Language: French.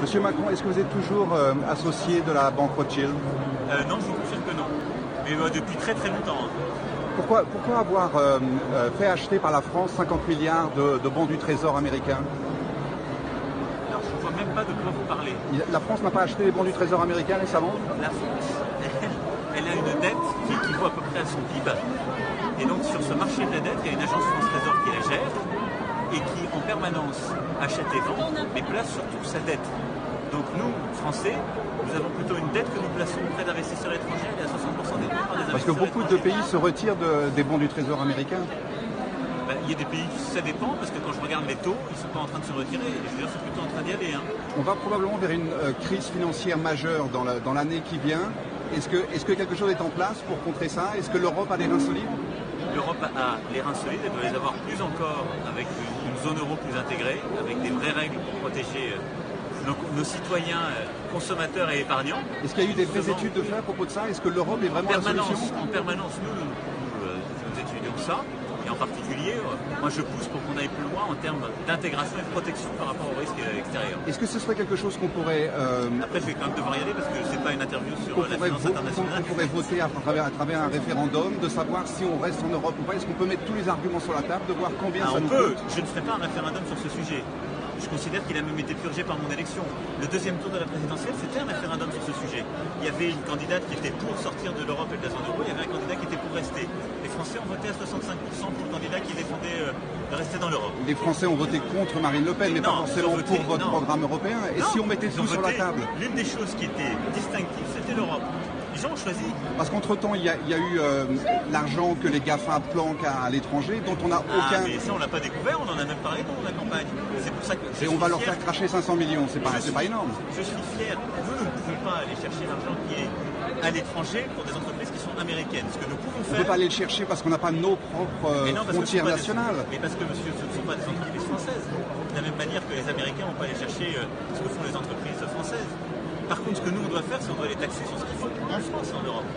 Monsieur Macron, est-ce que vous êtes toujours associé de la banque Rothschild? Non, je vous confirme que non. Mais depuis très très longtemps. Hein. Pourquoi avoir fait acheter par la France 50 milliards de bons du Trésor américain? Alors, je ne vois même pas de quoi vous parlez. La France n'a pas acheté les bons du Trésor américain récemment? La France, elle a une dette qui équivaut à peu près à son PIB. Et donc sur ce marché de la dette, il y a une agence France Trésor qui la gère et qui en permanence achète et vend, mais place surtout sa dette. Donc nous, Français, nous avons plutôt une dette que nous plaçons auprès d'investisseurs étrangers, et à 60% détenus par des investisseurs. Parce que beaucoup de pays se retirent des bons du Trésor américain. Il y a des pays, ça dépend, parce que quand je regarde les taux, ils ne sont pas en train de se retirer, et je veux dire, c'est plutôt en train d'y aller. Hein. On va probablement vers une crise financière majeure dans l'année qui vient. Est-ce que quelque chose est en place pour contrer ça? Est-ce que l'Europe a des reins solides? L'Europe a les reins solides, elle doit les avoir plus encore avec une zone euro plus intégrée, avec des vraies règles pour protéger nos citoyens, consommateurs et épargnants. Est-ce qu'il y a eu des vraies études de fait à propos de ça? Est-ce que l'Europe est vraiment la solution? En permanence, nous étudions ça. Et en particulier, moi je pousse pour qu'on aille plus loin en termes d'intégration et de protection par rapport aux risques extérieurs. Est-ce que ce serait quelque chose qu'on pourrait... Après, je vais quand même devoir y aller parce que c'est pas une interview sur la finance internationale. On pourrait voter à travers un référendum, de savoir si on reste en Europe ou pas. Est-ce qu'on peut mettre tous les arguments sur la table, de voir combien ça nous coûte? Je ne ferai pas un référendum sur ce sujet. Je considère qu'il a même été purgé par mon élection. Le deuxième tour de la présidentielle, c'était un référendum sur ce sujet. Il y avait une candidate qui était pour sortir de l'Europe et de la zone euro, il y avait un candidat qui était pour rester. Les Français ont voté à 65% pour le candidat qui défendait de rester dans l'Europe. Les Français ont voté contre Marine Le Pen, mais pas forcément pour votre programme européen. Et si on mettait tout sur la table? L'une des choses qui était distinctive, c'était l'Europe. Les gens ont choisi. Parce qu'entre-temps, il y a eu l'argent que les GAFA planquent à l'étranger, dont on n'a aucun... mais ça, on l'a pas découvert, on en a même parlé dans la campagne. C'est pour ça que et on va leur faire cracher 500 millions, c'est pas énorme. Je suis fier. Nous ne pouvons pas aller chercher l'argent qui est à l'étranger pour des entreprises qui sont américaines. Ce que nous pouvons faire... On ne peut pas aller le chercher parce qu'on n'a pas nos propres frontières nationales. Mais parce que, monsieur, ce ne sont pas des entreprises françaises. De la même manière que les Américains n'ont pas aller chercher ce que font les entreprises françaises. Par contre, ce que nous, on doit faire, c'est on doit les taxer sur ce qu'ils font en France et en Europe.